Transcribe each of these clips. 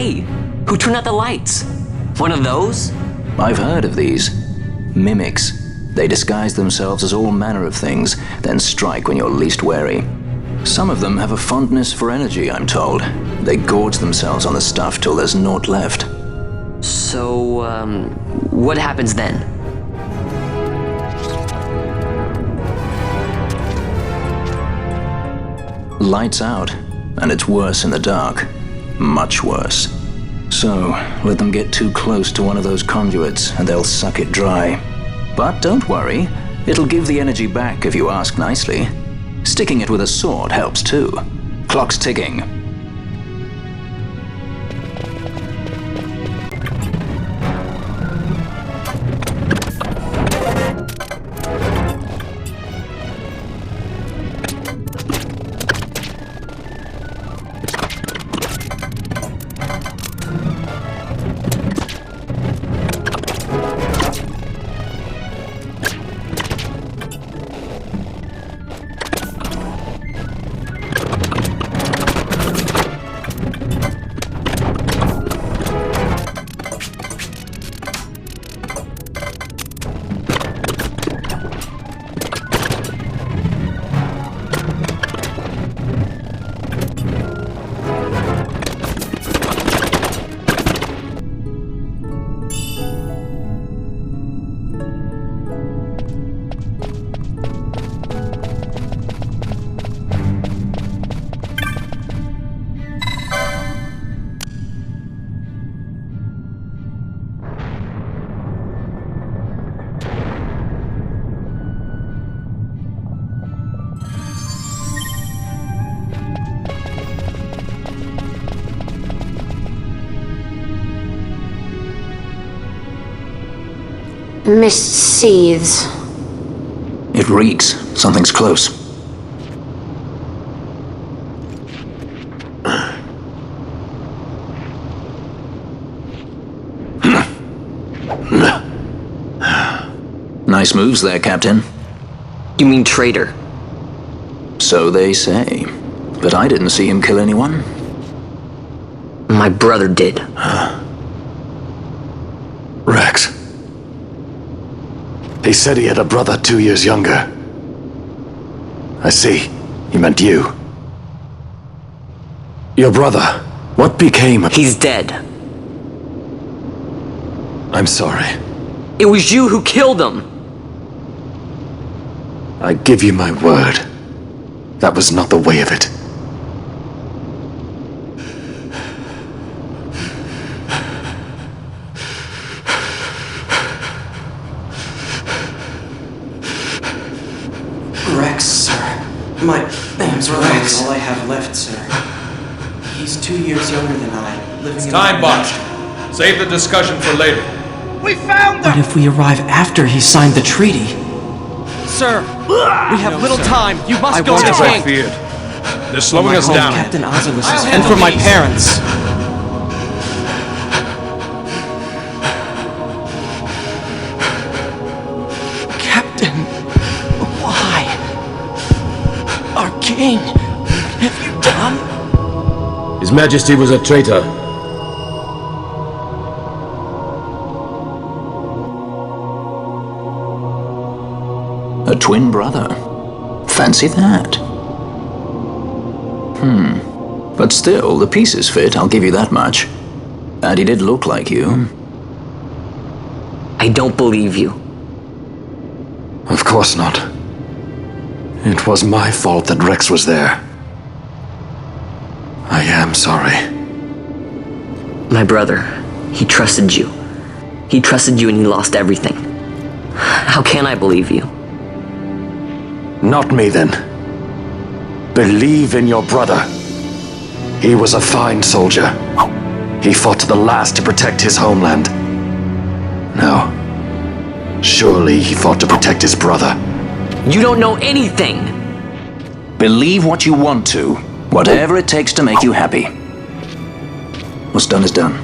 Hey, who turned out the lights? One of those? I've heard of these. Mimics. They disguise themselves as all manner of things, then strike when you're least wary. Some of them have a fondness for energy, I'm told. They gorge themselves on the stuff till there's naught left. So, what happens then? Lights out, and it's worse in the dark. Much worse. So, let them get too close to one of those conduits, and they'll suck it dry. But don't worry, it'll give the energy back if you ask nicely. Sticking it with a sword helps too. Clock's ticking. Mist seethes. It reeks. Something's close. Nice moves there, Captain. You mean traitor? So they say. But I didn't see him kill anyone. My brother did. Rex. He said he had a brother 2 years younger. I see. He meant you. Your brother. What became of... He's dead. I'm sorry. It was you who killed him! I give you my word. That was not the way of it. Rex, sir. My name's Rex. All I have left, sir. He's 2 years younger than I, living in... Time box. Save the discussion for later. We found them! But if we arrive after he signed the treaty... Sir, we have little time. You must go to the As I king. feared. They're slowing us home, down. Captain Ozilus's And for my parents. Captain, why? Our king, what have you done? His Majesty was a traitor. A twin brother. Fancy that. But still, the pieces fit, I'll give you that much. And he did look like you. I don't believe you. Of course not. It was my fault that Rex was there. I am sorry. My brother, he trusted you. He trusted you and he lost everything. How can I believe you? Not me, then. Believe in your brother. He was a fine soldier. He fought to the last to protect his homeland. No. Surely he fought to protect his brother. You don't know anything! Believe what you want to. Whatever it takes to make you happy. What's done is done.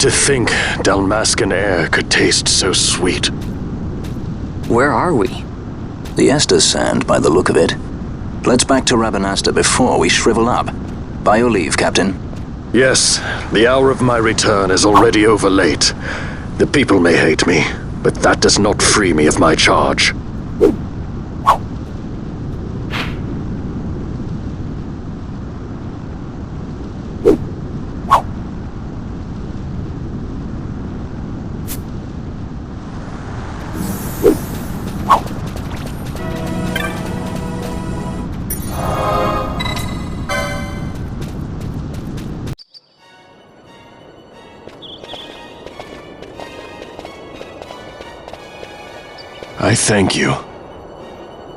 To think Dalmascan air could taste so sweet. Where are we? The Estes Sand, by the look of it. Let's back to Rabanasta before we shrivel up. By your leave, Captain. Yes, the hour of my return is already over late. The people may hate me, but that does not free me of my charge. I thank you.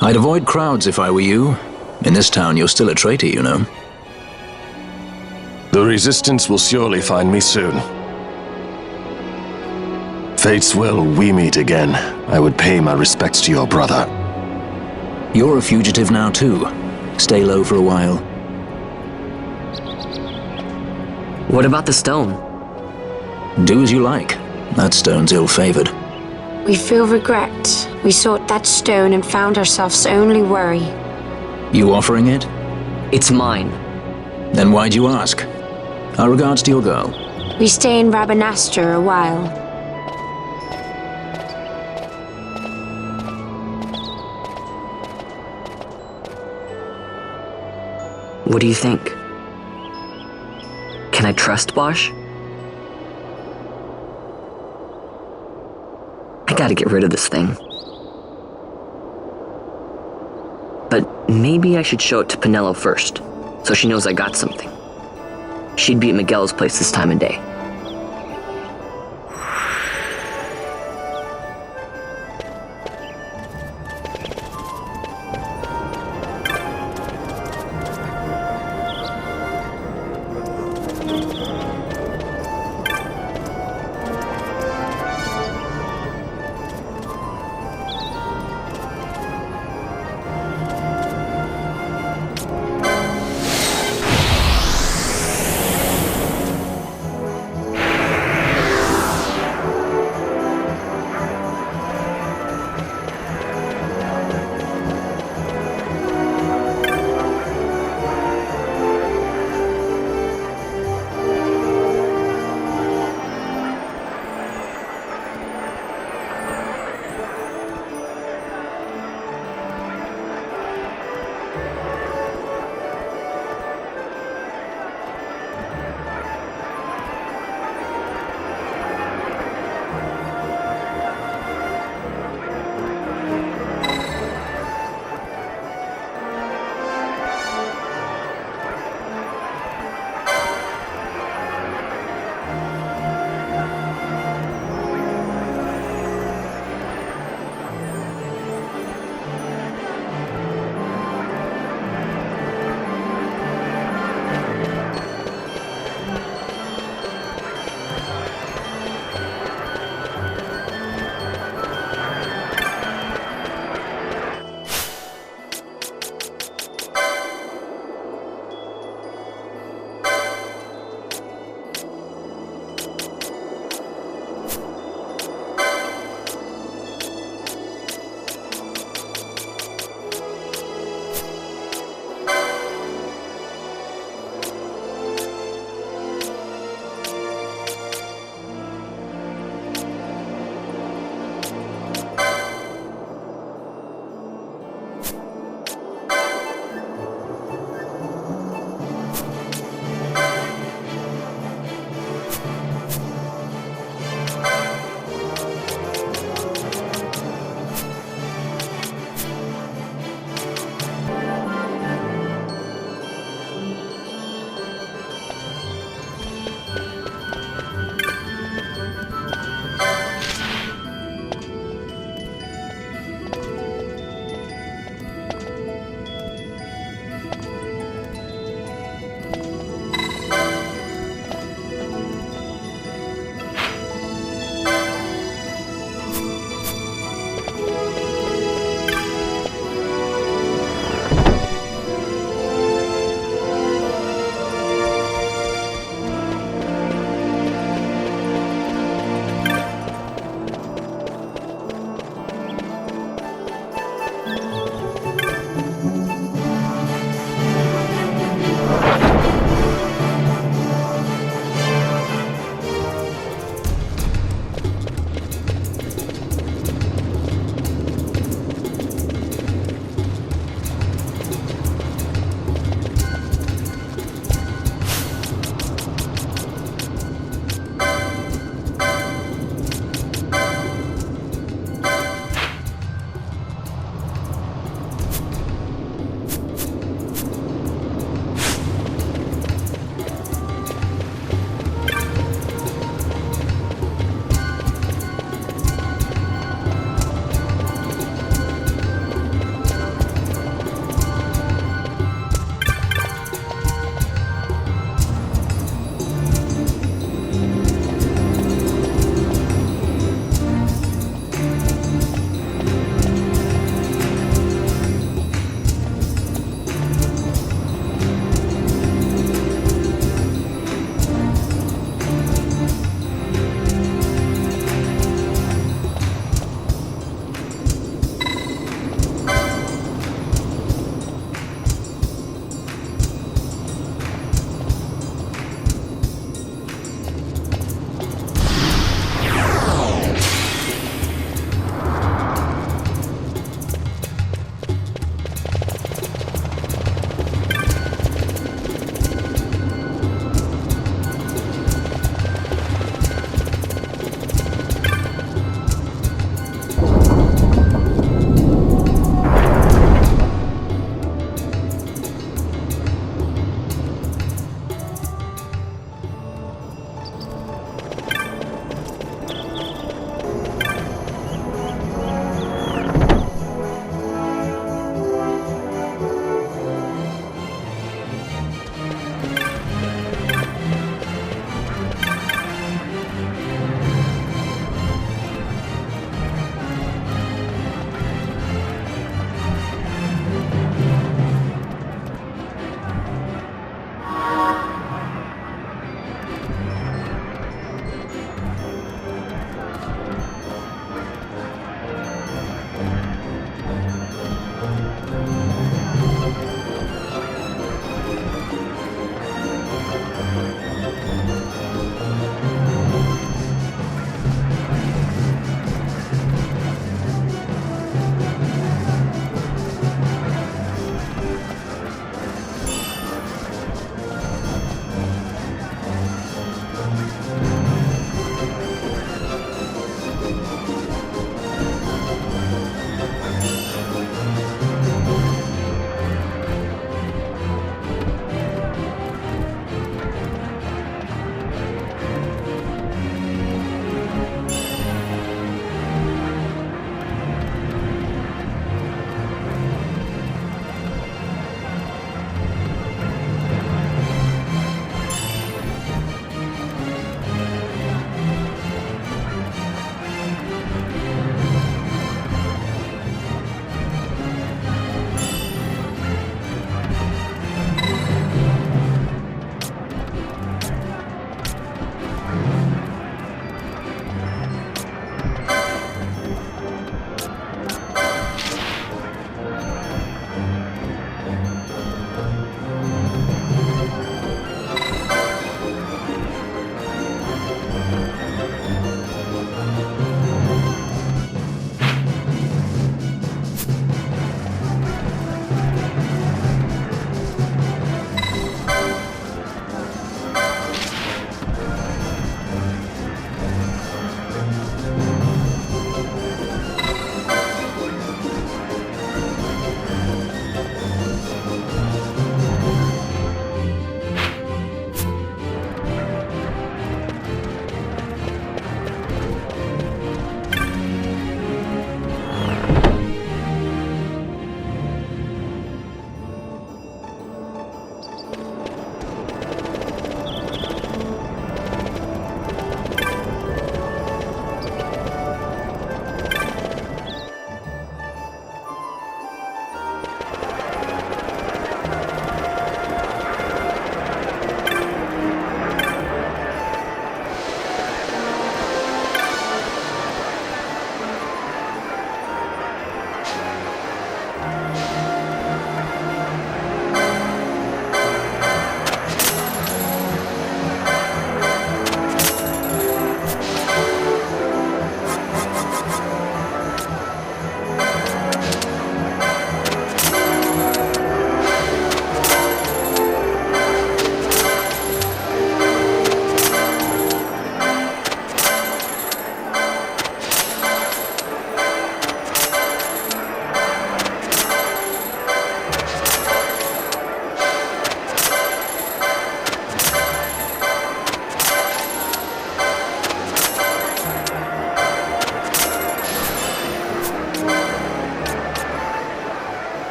I'd avoid crowds if I were you. In this town, you're still a traitor, you know. The Resistance will surely find me soon. Fate's will, we meet again. I would pay my respects to your brother. You're a fugitive now, too. Stay low for a while. What about the stone? Do as you like. That stone's ill-favored. We feel regret. We sought that stone and found ourselves only worry. You offering it? It's mine. Then why'd you ask? Our regards to your girl. We stay in Rabanasta a while. What do you think? Can I trust Bosch? gotta get rid of this thing. But maybe I should show it to Pinello first, so she knows I got something. She'd be at Miguel's place this time of day.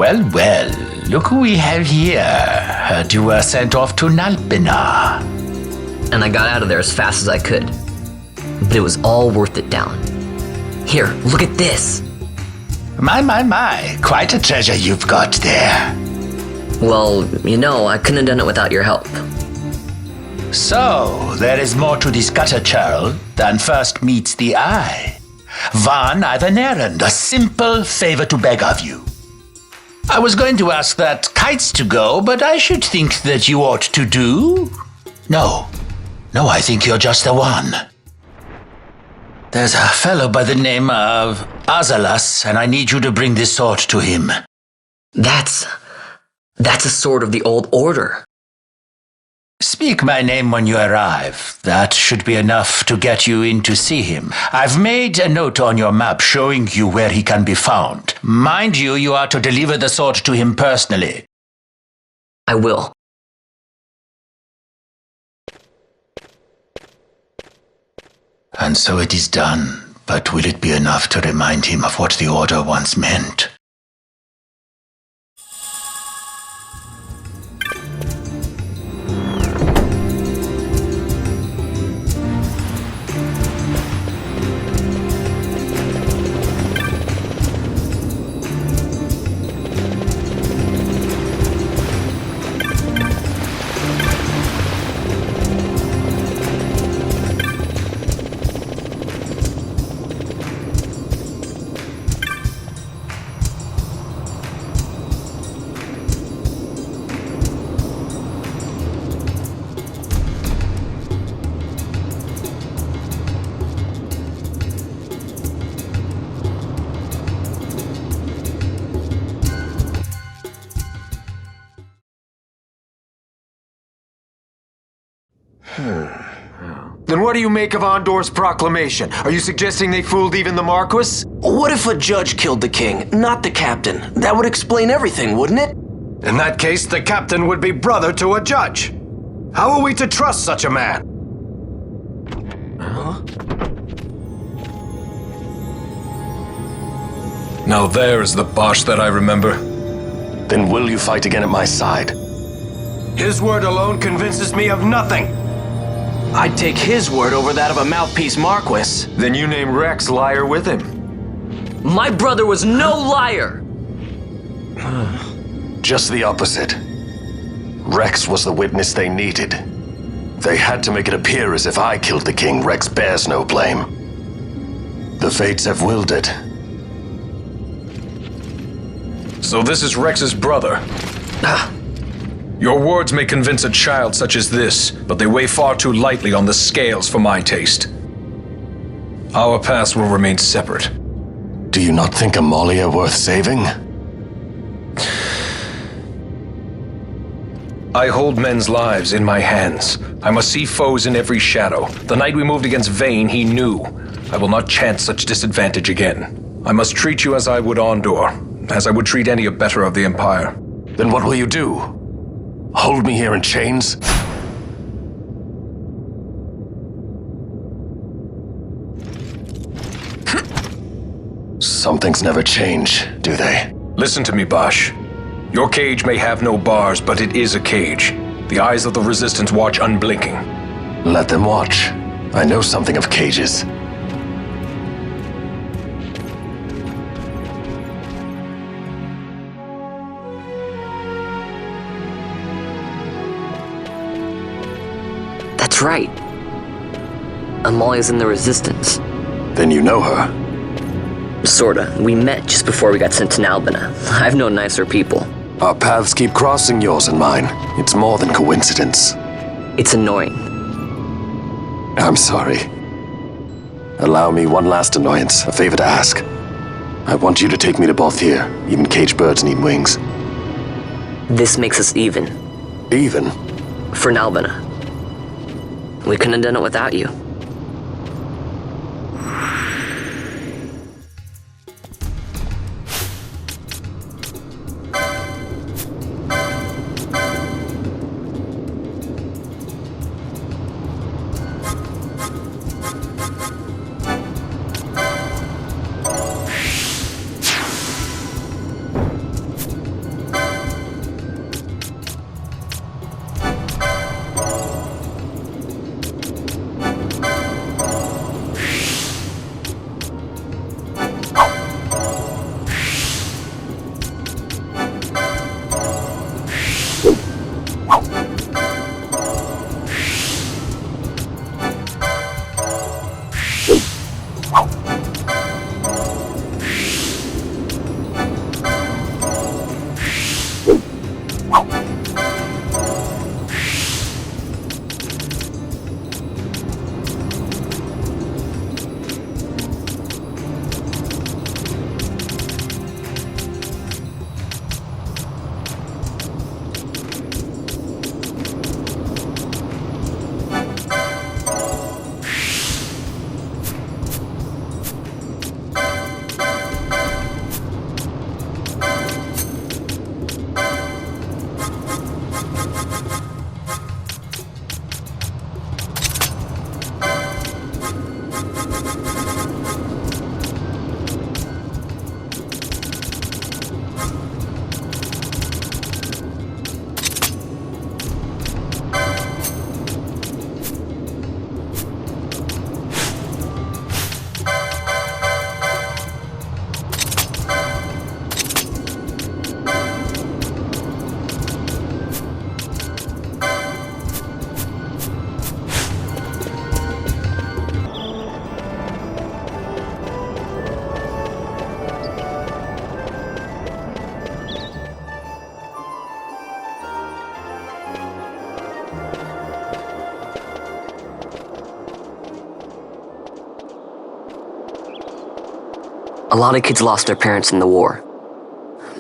Well, well, look who we have here. Heard you were sent off to Nalpina. And I got out of there as fast as I could. But it was all worth it down. Here, look at this. My. Quite a treasure you've got there. Well, you know, I couldn't have done it without your help. So, there is more to this gutter, churl, than first meets the eye. Van, I've an errand, a simple favor to beg of you. I was going to ask that kites to go, but I should think that you ought to do. No, I think you're just the one. There's a fellow by the name of Azalas, and I need you to bring this sword to him. That's a sword of the old order. Speak my name when you arrive. That should be enough to get you in to see him. I've made a note on your map showing you where he can be found. Mind you, you are to deliver the sword to him personally. I will. And so it is done, but will it be enough to remind him of what the Order once meant? Then what do you make of Andor's proclamation? Are you suggesting they fooled even the Marquis? What if a judge killed the king, not the captain? That would explain everything, wouldn't it? In that case, the captain would be brother to a judge. How are we to trust such a man? Now there is the Bosch that I remember. Then will you fight again at my side? His word alone convinces me of nothing. I'd take his word over that of a mouthpiece Marquis. Then you name Rex liar with him. My brother was no liar! Just the opposite. Rex was the witness they needed. They had to make it appear as if I killed the king. Rex bears no blame. The fates have willed it. So this is Rex's brother. Your words may convince a child such as this, but they weigh far too lightly on the scales for my taste. Our paths will remain separate. Do you not think Amalia worth saving? I hold men's lives in my hands. I must see foes in every shadow. The night we moved against Vane, he knew. I will not chance such disadvantage again. I must treat you as I would Andor, as I would treat any abettor of the Empire. Then what will you do? Hold me here in chains? Some things never change, do they? Listen to me, Bosch. Your cage may have no bars, but it is a cage. The eyes of the Resistance watch unblinking. Let them watch. I know something of cages. That's right. Amalia's in the Resistance. Then you know her. Sorta. We met just before we got sent to Nalbina. I've known nicer people. Our paths keep crossing, yours and mine. It's more than coincidence. It's annoying. I'm sorry. Allow me one last annoyance, a favor to ask. I want you to take me to Balthier. Even caged birds need wings. This makes us even. Even? For Nalbina. We couldn't have done it without you. A lot of kids lost their parents in the war.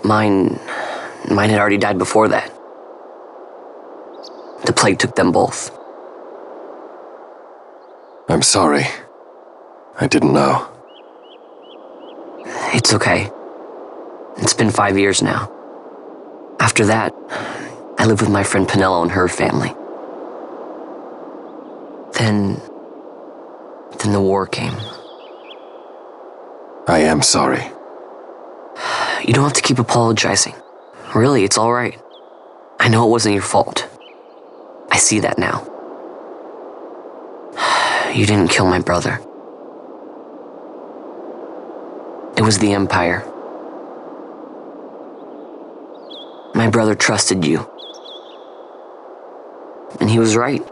Mine had already died before that. The plague took them both. I'm sorry. I didn't know. It's okay. It's been 5 years now. After that, I lived with my friend Pinello and her family. Then the war came. I am sorry. You don't have to keep apologizing. Really, it's all right. I know it wasn't your fault. I see that now. You didn't kill my brother. It was the Empire. My brother trusted you. And he was right.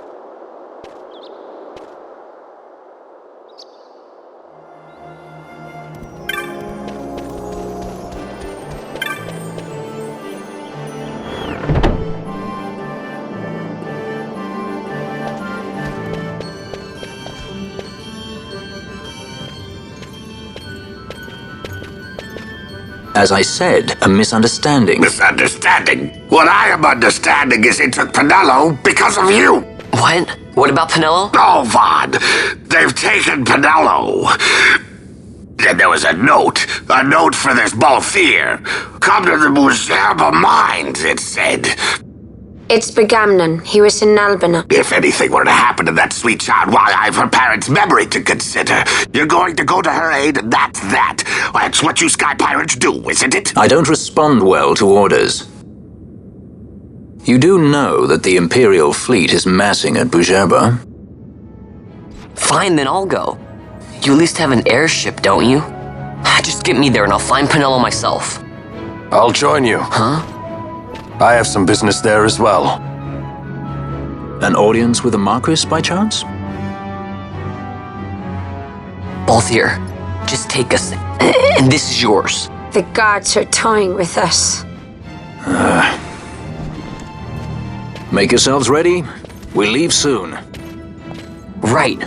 As I said, a misunderstanding. Misunderstanding? What I am understanding is it took Pinello because of you! What? What about Pinello? Oh, Vaughn! They've taken Pinello! And there was a note for this Balthier. Come to the Bujerba Mines, it said. It's Begamnon. He was in Albina. If anything were to happen to that sweet child, why, I've her parents' memory to consider. You're going to go to her aid, and that's that. That's what you sky pirates do, isn't it? I don't respond well to orders. You do know that the Imperial fleet is massing at Bujerba? Fine, then I'll go. You at least have an airship, don't you? Just get me there and I'll find Pinello myself. I'll join you. Huh? I have some business there as well. An audience with the Marquis, by chance? Balthier, just take us, and this is yours. The gods are toying with us. Make yourselves ready. We leave soon. Right.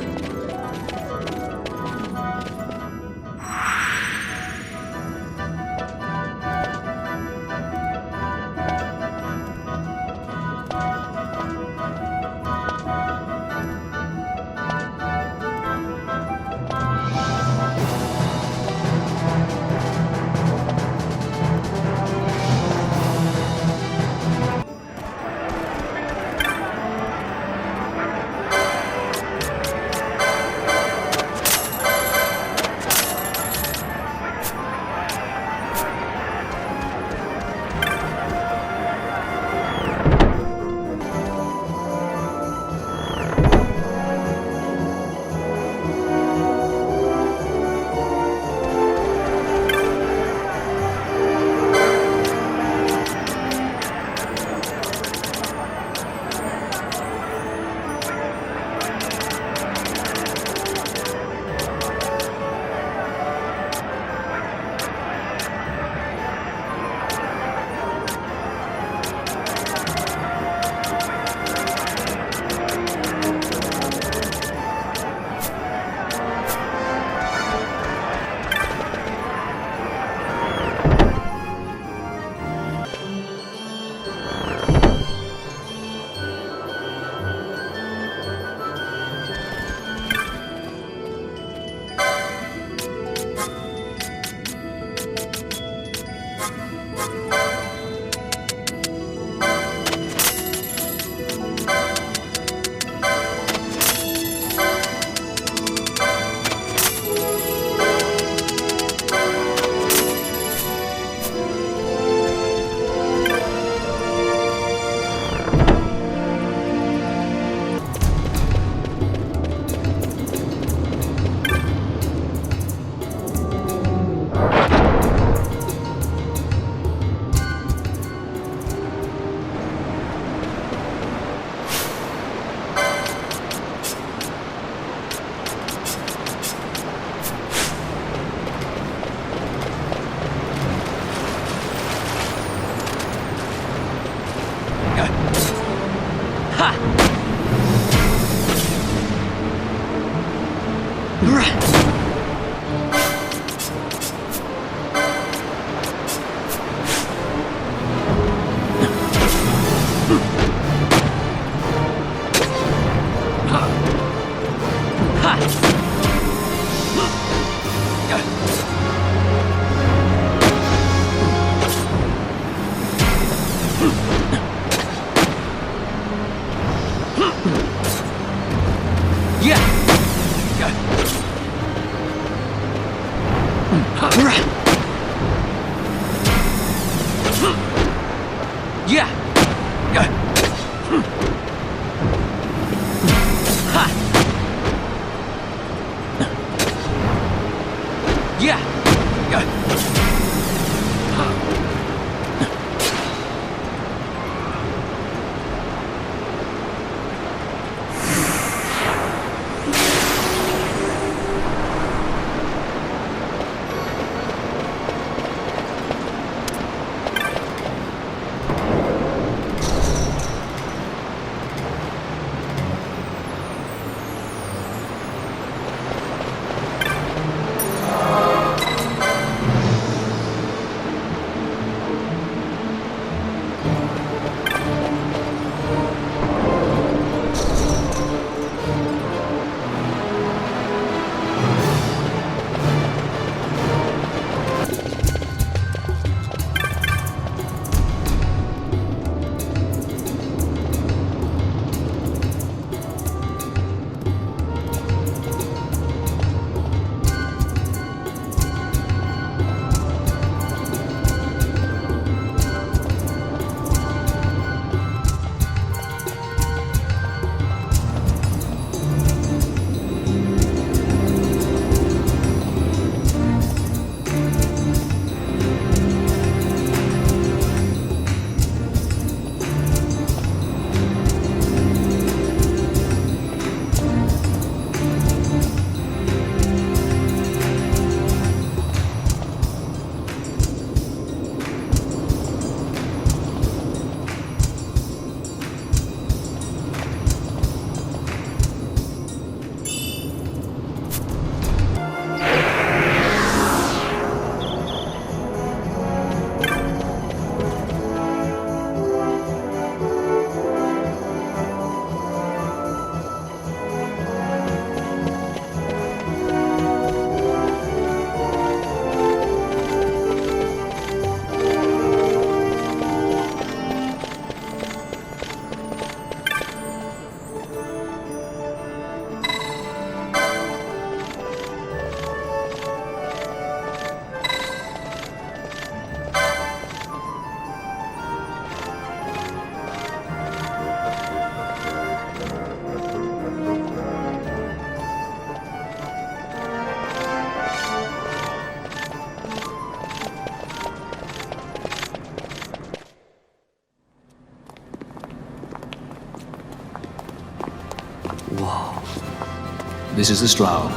This is the Stroud.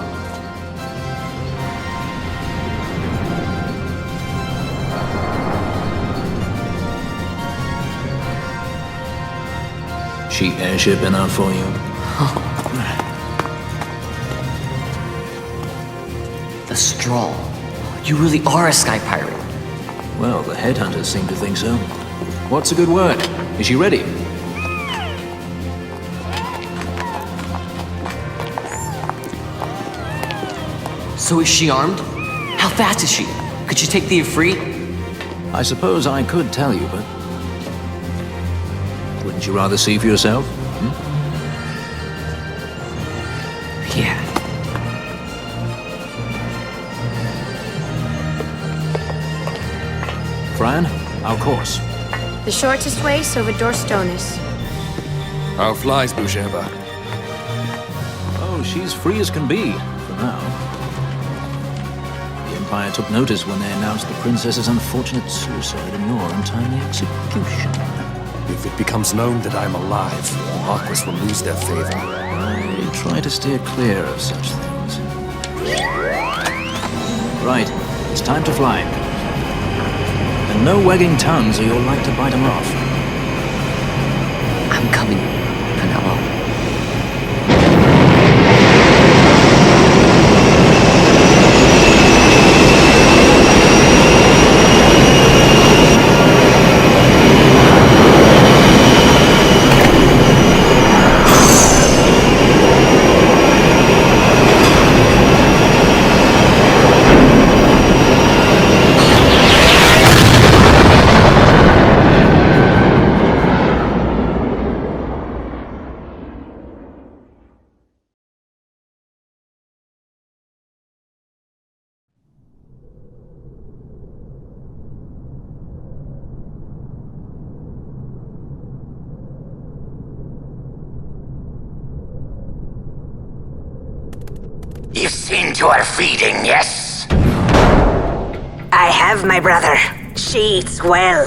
She airship enough for you? The Strahl. You really are a sky pirate. Well, the headhunters seem to think so. What's a good word? Is she ready? So is she armed? How fast is she? Could she take the Ifrit? I suppose I could tell you, but... wouldn't you rather see for yourself? Yeah. Fran, our course. The shortest way is over Dorstonis. How flies Boucheva? Oh, she's free as can be, for now. The Empire took notice when they announced the princess's unfortunate suicide and your untimely execution. If it becomes known that I'm alive, the Marquis will lose their favor. I try to steer clear of such things. Right, it's time to fly. And no wagging tongues or you'll like to bite them off. I'm coming, Penello. You've seen to her feeding, yes? I have, my brother. She eats well.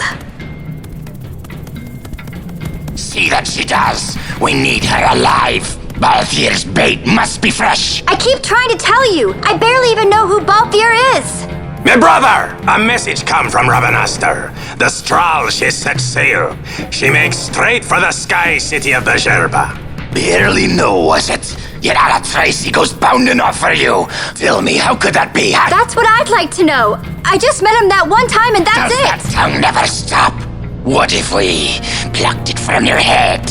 See that she does. We need her alive. Balthier's bait must be fresh. I keep trying to tell you. I barely even know who Balthier is. My brother, a message come from Ravenaster. The Strahl she set sail. She makes straight for the sky city of Bajerba. Barely know, was it? Yet Alatracy goes bounding off for you. Tell me, how could that be? That's what I'd like to know. I just met him that one time and that's Does it. that tongue never stop? What if we plucked it from your head?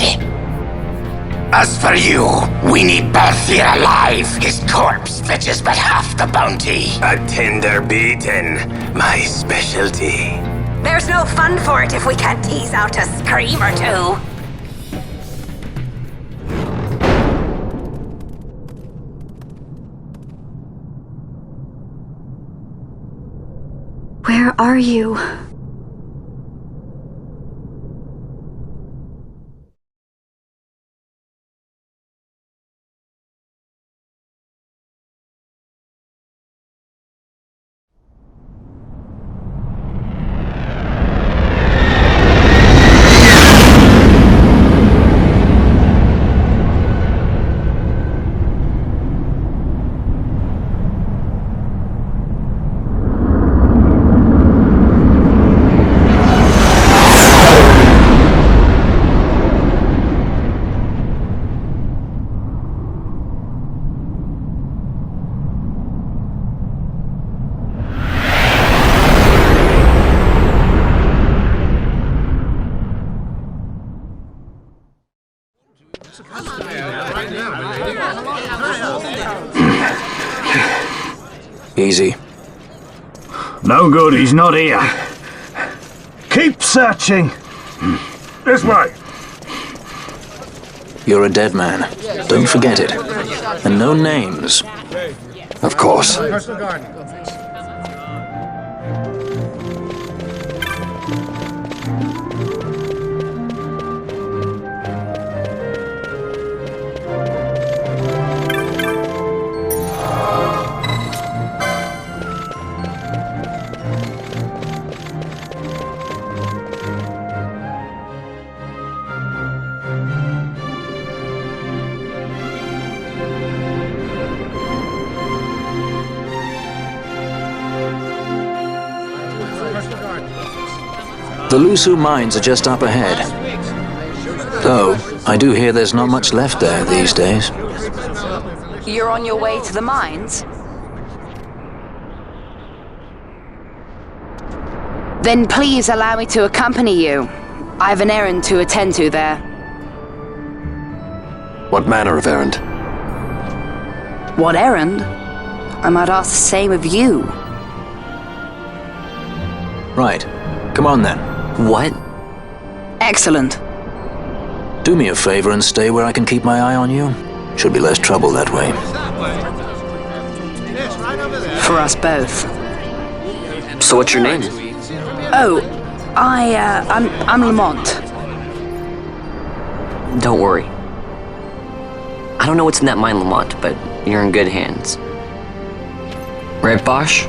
As for you, we need Balthier alive. His corpse fetches but half the bounty. A tender beating, my specialty. There's no fun for it if we can't tease out a scream or two. Where are you? Easy. No good, he's not here. Keep searching. This way. You're a dead man. Don't forget it. And no names. Of course. The Lusu mines are just up ahead. Though, I do hear there's not much left there these days. You're on your way to the mines? Then please allow me to accompany you. I have an errand to attend to there. What manner of errand? What errand? I might ask the same of you. Right. Come on then. What? Excellent. Do me a favor and stay where I can keep my eye on you. Should be less trouble that way. For us both. So what's your name? Oh, I'm Lamont. Don't worry. I don't know what's in that mine, Lamont, but you're in good hands. Right, Bosch?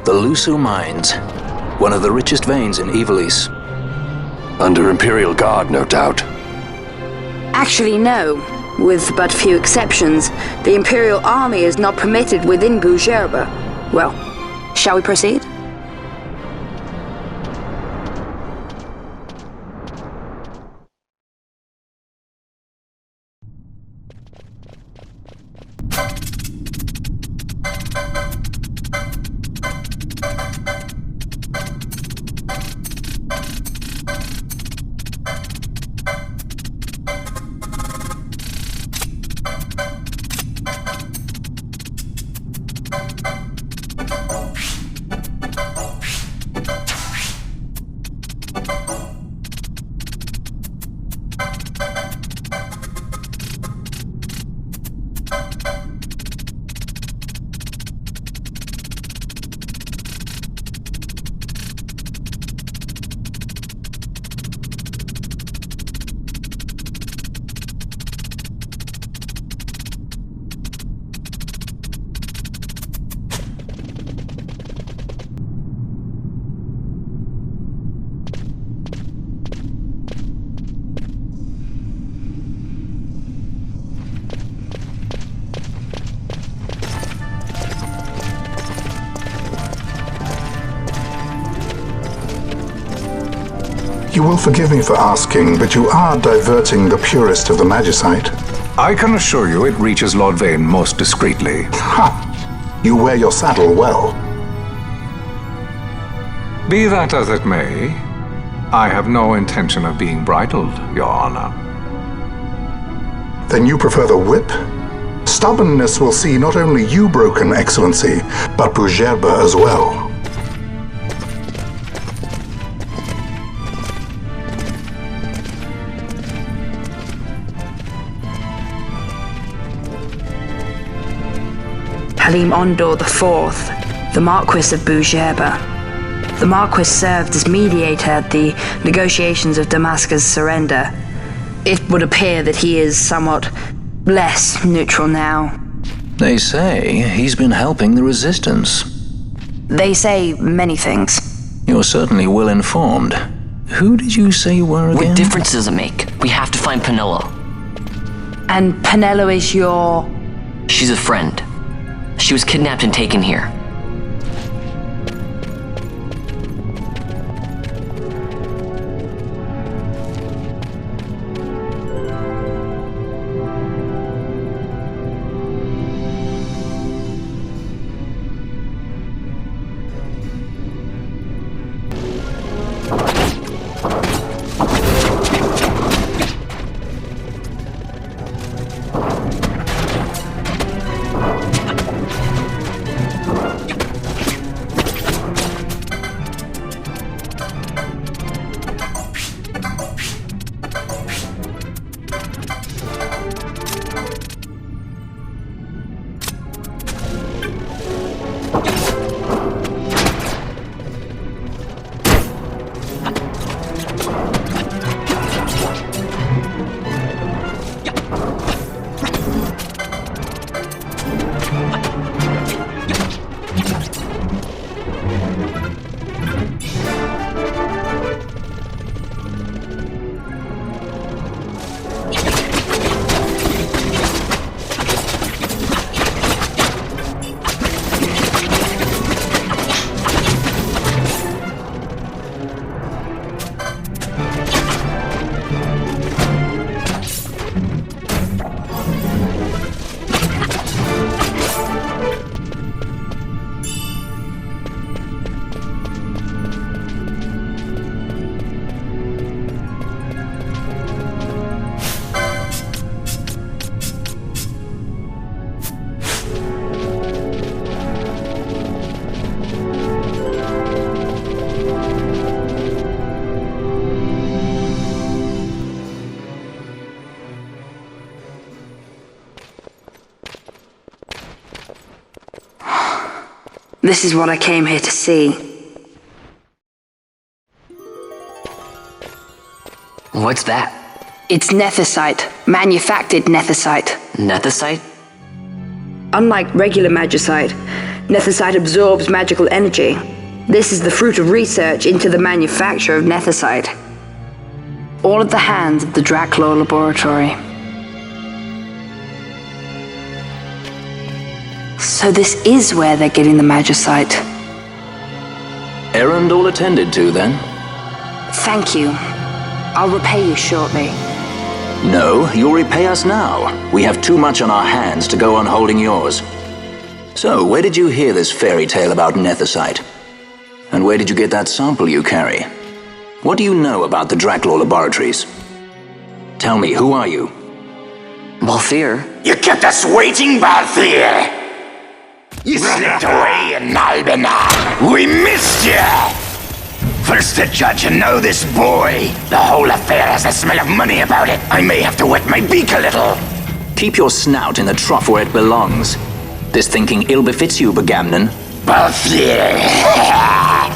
The Lusu Mines. One of the richest veins in Ivalice. Under Imperial Guard, no doubt. Actually, no. With but few exceptions, the Imperial Army is not permitted within Bougerba. Well, shall we proceed? You will forgive me for asking, but you are diverting the purest of the Magicite. I can assure you it reaches Lord Vane most discreetly. Ha! You wear your saddle well. Be that as it may, I have no intention of being bridled, Your Honor. Then you prefer the whip? Stubbornness will see not only you broken, Excellency, but Bougerba as well. Halim Ondor IV, the Marquis of Bougerba. The Marquis served as mediator at the negotiations of Damascus' surrender. It would appear that he is somewhat less neutral now. They say he's been helping the Resistance. They say many things. You're certainly well informed. Who did you say you were again? What difference does it make? We have to find Penelo. And Penelo is your... She's a friend. She was kidnapped and taken here. This is what I came here to see. What's that? It's nethicite. Manufactured nethicite. Nethicite? Unlike regular magicite, nethicite absorbs magical energy. This is the fruit of research into the manufacture of nethicite. All at the hands of the Draclaw Laboratory. So this is where they're getting the magicite. Errand all attended to, then? Thank you. I'll repay you shortly. No, you'll repay us now. We have too much on our hands to go on holding yours. So, where did you hear this fairy tale about nethicite? And where did you get that sample you carry? What do you know about the Draclaw Laboratories? Tell me, who are you? Balthier? You kept us waiting, Balthier! You slipped away in Albina! We missed you! First the judge and now this boy. The whole affair has a smell of money about it. I may have to wet my beak a little. Keep your snout in the trough where it belongs. This thinking ill befits you, Begamnon. Balthier!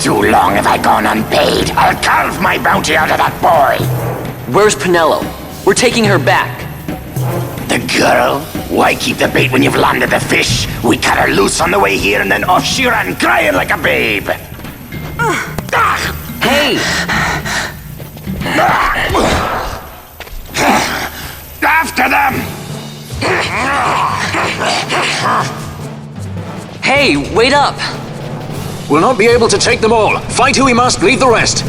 Too long have I gone unpaid. I'll carve my bounty out of that boy. Where's Penello? We're taking her back. The girl? Why keep the bait when you've landed the fish? We cut her loose on the way here and then off she ran crying like a babe. Hey! After them! Hey, wait up! We'll not be able to take them all. Fight who we must, leave the rest.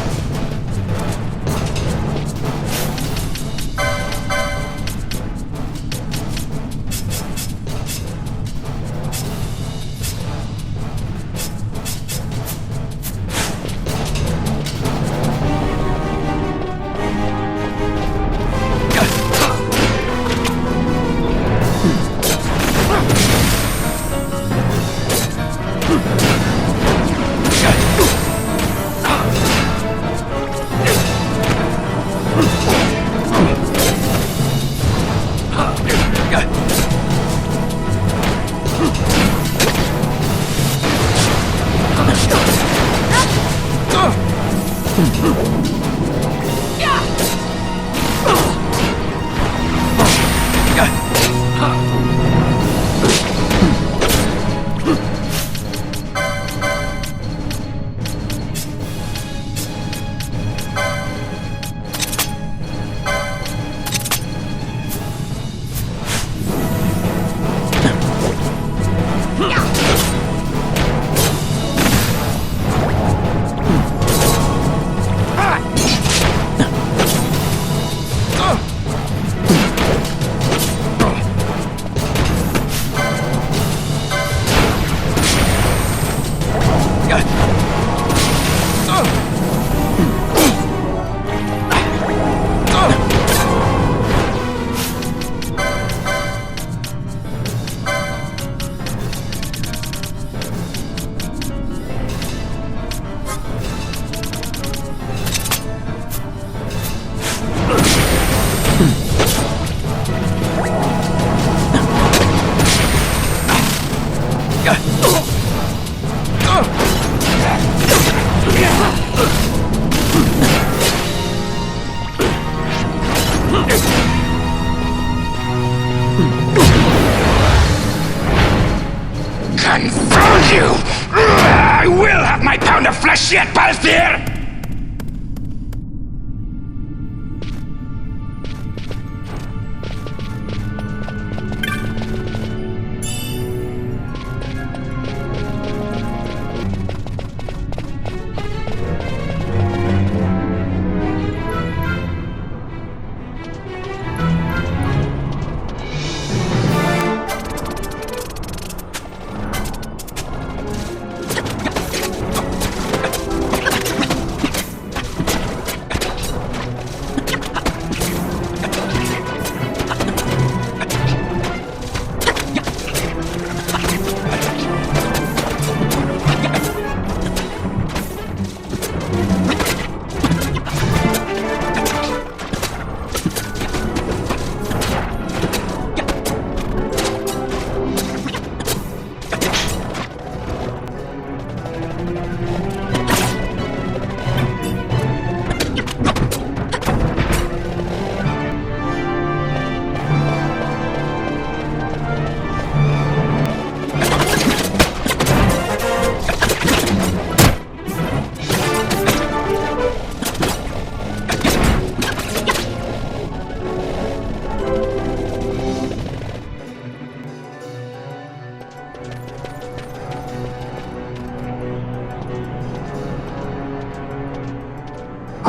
Confound you! I will have my pound of flesh yet, Balthier!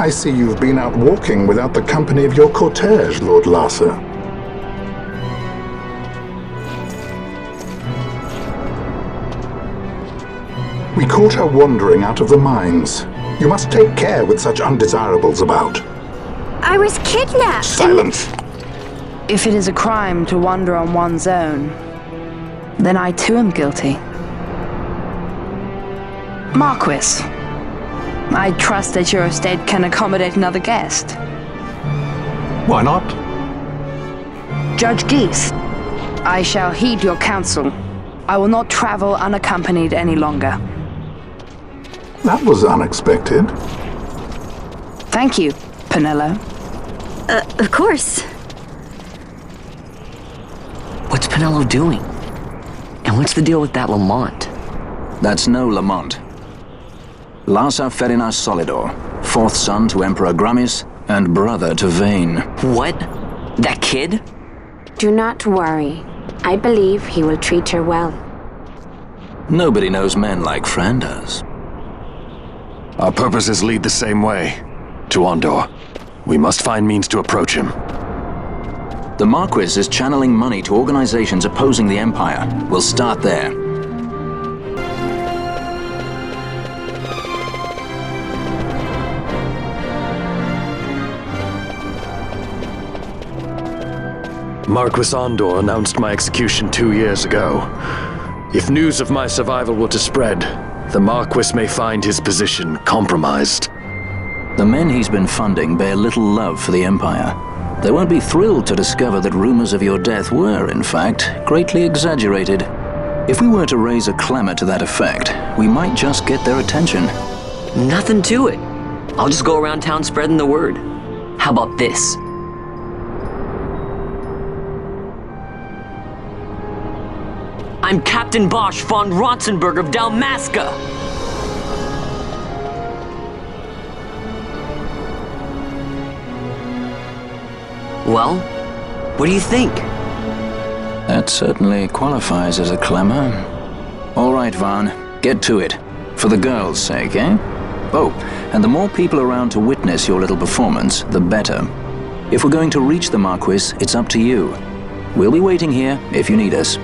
I see you've been out walking without the company of your cortege, Lord Larsa. We caught her wandering out of the mines. You must take care with such undesirables about. I was kidnapped. Silence! If it is a crime to wander on one's own, then I too am guilty. Marquis, I trust that your estate can accommodate another guest. Why not? Judge Geese, I shall heed your counsel. I will not travel unaccompanied any longer. That was unexpected. Thank you, Penello. Of course. What's Penello doing? And what's the deal with that Lamont? That's no Lamont. Larsa Ferinas Solidor, fourth son to Emperor Gramis and brother to Vane. What? That kid? Do not worry. I believe he will treat her well. Nobody knows men like Fran does. Our purposes lead the same way. To Ondor. We must find means to approach him. The Marquis is channeling money to organizations opposing the Empire. We'll start there. Marquis Ondor announced my execution 2 years ago. If news of my survival were to spread, the Marquis may find his position compromised. The men he's been funding bear little love for the Empire. They won't be thrilled to discover that rumors of your death were, in fact, greatly exaggerated. If we were to raise a clamor to that effect, we might just get their attention. Nothing to it. I'll just go around town spreading the word. How about this? I'm Captain Bosch von Ronsenberg of Dalmasca! Well, what do you think? That certainly qualifies as a clamor. All right, Van, get to it. For the girls' sake, eh? Oh, and the more people around to witness your little performance, the better. If we're going to reach the Marquis, it's up to you. We'll be waiting here if you need us.